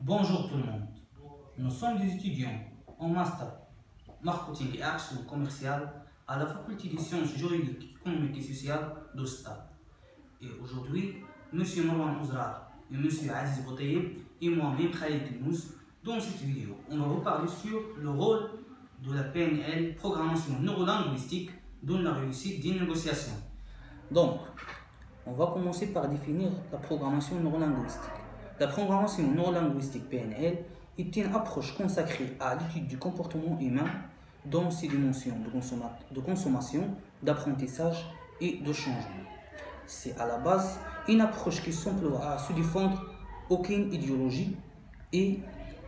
Bonjour tout le monde. Nous sommes des étudiants en master marketing et action commerciale à la faculté des sciences juridiques, économiques et sociales d'Osta. Et aujourd'hui, M. Marwan Ouzrar et M. Aziz Boutayeb et moi-même Khalid Mous, dans cette vidéo, on va vous parler sur le rôle de la PNL, programmation neurolinguistique, dans la réussite d'une négociation. Donc, on va commencer par définir la programmation neurolinguistique. La programmation neurolinguistique PNL est une approche consacrée à l'étude du comportement humain dans ses dimensions de consommation, d'apprentissage et de changement. C'est à la base une approche qui s'emploie à se défendre aucune idéologie et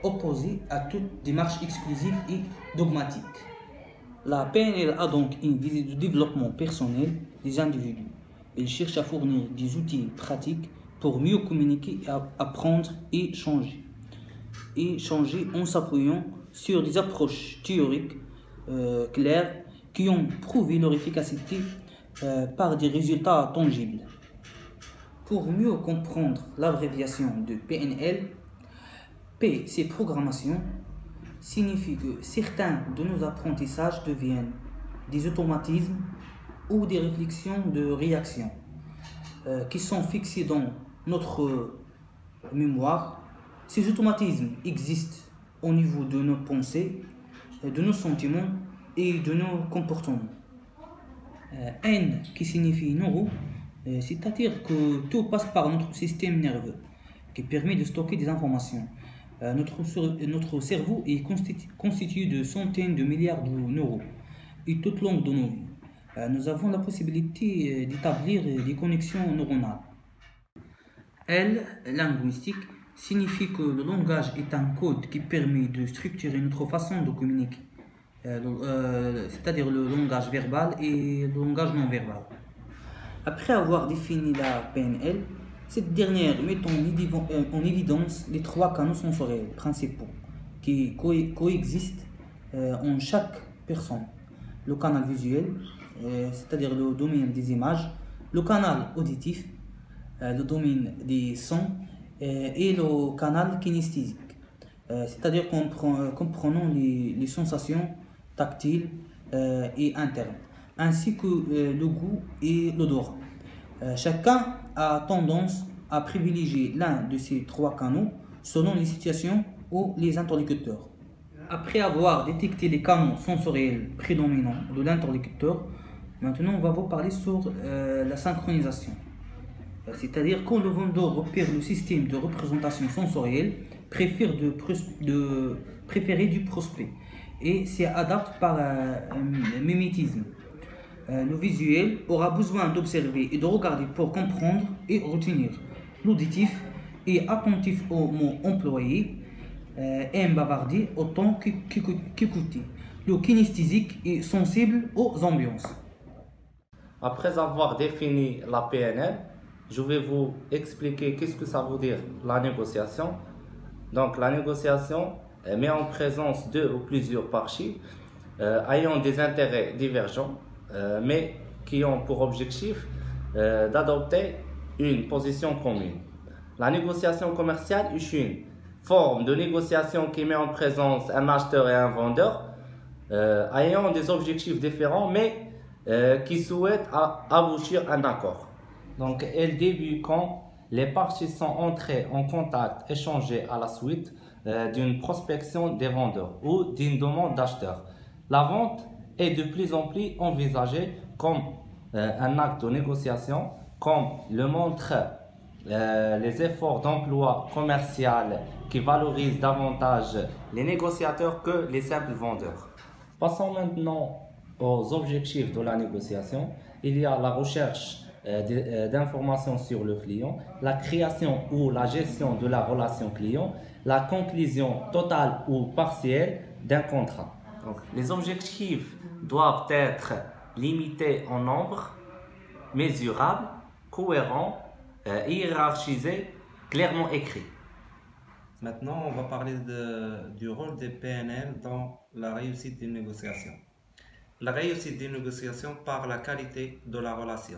opposée à toute démarche exclusive et dogmatique. La PNL a donc une visée de développement personnel des individus. Elle cherche à fournir des outils pratiques pour mieux communiquer, apprendre et changer. Et changer en s'appuyant sur des approches théoriques claires qui ont prouvé leur efficacité par des résultats tangibles. Pour mieux comprendre l'abréviation de PNL, P, c'est programmation, signifie que certains de nos apprentissages deviennent des automatismes ou des réflexions de réaction qui sont fixés dans notre mémoire. Ces automatismes existent au niveau de nos pensées, de nos sentiments et de nos comportements. N qui signifie neuro, c'est-à-dire que tout passe par notre système nerveux qui permet de stocker des informations. Notre cerveau est constitué de centaines de milliards de neurones et tout au long de nos vies. Nous avons la possibilité d'établir des connexions neuronales. L, linguistique, signifie que le langage est un code qui permet de structurer notre façon de communiquer, c'est-à-dire le langage verbal et le langage non verbal. Après avoir défini la PNL, cette dernière met en évidence les trois canaux sensoriels principaux qui coexistent en chaque personne. Le canal visuel, c'est-à-dire le domaine des images, le canal auditif, le domaine des sons, et le canal kinesthésique, c'est-à-dire comprenant les sensations tactiles et internes, ainsi que le goût et l'odorat. Chacun a tendance à privilégier l'un de ces trois canaux selon les situations ou les interlocuteurs. Après avoir détecté les canaux sensoriels prédominants de l'interlocuteur, maintenant on va vous parler sur la synchronisation. C'est-à-dire quand le vendeur repère le système de représentation sensorielle préféré du prospect et s'y adapte par mimétisme. Le visuel aura besoin d'observer et de regarder pour comprendre et retenir. L'auditif est attentif aux mots employés, aime bavarder autant qu'écouter. Le kinesthésique est sensible aux ambiances. Après avoir défini la PNL, je vais vous expliquer qu'est-ce que ça veut dire la négociation. Donc la négociation met en présence deux ou plusieurs parties ayant des intérêts divergents mais qui ont pour objectif d'adopter une position commune. La négociation commerciale est une forme de négociation qui met en présence un acheteur et un vendeur ayant des objectifs différents mais qui souhaitent aboutir à un accord. Donc, elle débute quand les parties sont entrées en contact échangé à la suite d'une prospection des vendeurs ou d'une demande d'acheteur. La vente est de plus en plus envisagée comme un acte de négociation, comme le montrent les efforts d'emploi commercial qui valorisent davantage les négociateurs que les simples vendeurs. Passons maintenant aux objectifs de la négociation. Il y a la recherche d'informations sur le client, la création ou la gestion de la relation client, la conclusion totale ou partielle d'un contrat. Donc, les objectifs doivent être limités en nombre, mesurables, cohérents, hiérarchisés, clairement écrits. Maintenant, on va parler du rôle des PNL dans la réussite d'une négociation. La réussite d'une négociation par la qualité de la relation.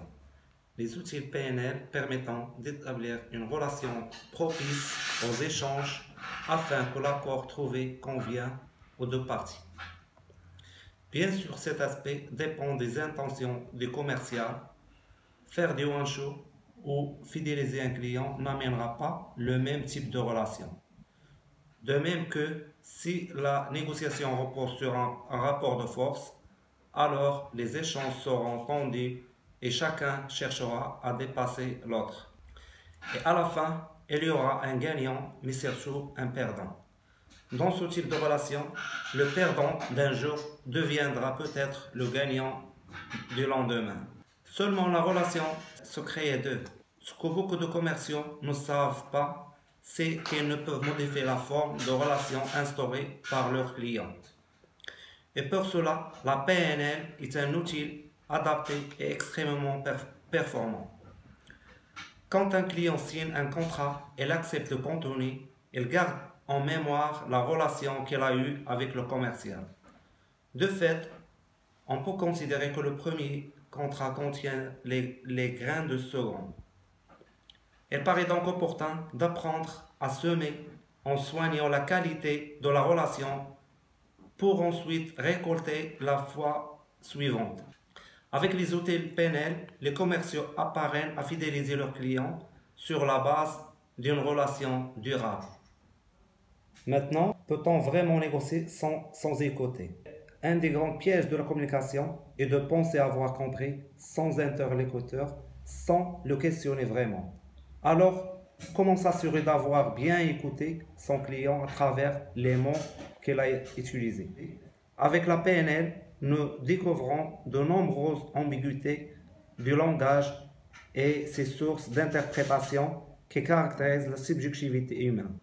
Les outils PNL permettant d'établir une relation propice aux échanges afin que l'accord trouvé convienne aux deux parties. Bien sûr, cet aspect dépend des intentions du commercial. Faire du one-show ou fidéliser un client n'amènera pas le même type de relation. De même que si la négociation repose sur un rapport de force, alors les échanges seront tendus et chacun cherchera à dépasser l'autre. Et à la fin, il y aura un gagnant, mais surtout un perdant. Dans ce type de relation, le perdant d'un jour deviendra peut-être le gagnant du lendemain. Seulement la relation se crée d'eux. Ce que beaucoup de commerciaux ne savent pas, c'est qu'ils ne peuvent modifier la forme de relation instaurée par leurs clients. Et pour cela, la PNL est un outil adapté et extrêmement performant. Quand un client signe un contrat et accepte le contenu, il garde en mémoire la relation qu'il a eue avec le commercial. De fait, on peut considérer que le premier contrat contient les grains de second. Il paraît donc opportun d'apprendre à semer en soignant la qualité de la relation pour ensuite récolter la fois suivante. Avec les outils PNL, les commerciaux apprennent à fidéliser leurs clients sur la base d'une relation durable. Maintenant, peut-on vraiment négocier sans écouter? Un des grands pièges de la communication est de penser avoir compris sans interlocuteur, sans le questionner vraiment. Alors, comment s'assurer d'avoir bien écouté son client à travers les mots qu'il a utilisés? Avec la PNL, nous découvrons de nombreuses ambiguïtés du langage et ses sources d'interprétation qui caractérisent la subjectivité humaine.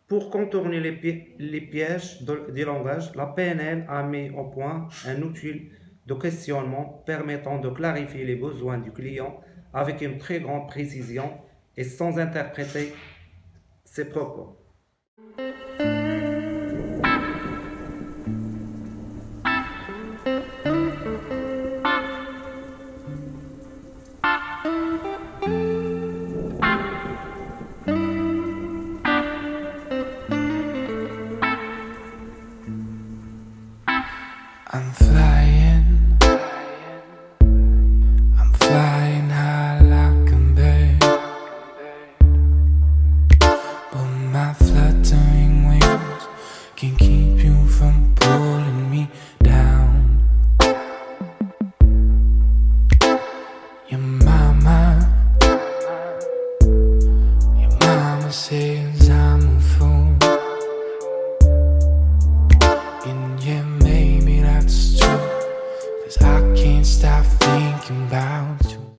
Pour contourner les pièges du langage, la PNL a mis au point un outil de questionnement permettant de clarifier les besoins du client avec une très grande précision et sans interpréter ses propos. I'm flying high like a bird, but my fluttering wings can keep you from pulling me down. Your mama says I'm a fool, and yeah, maybe that's true, 'cause I can't stop thinking about you.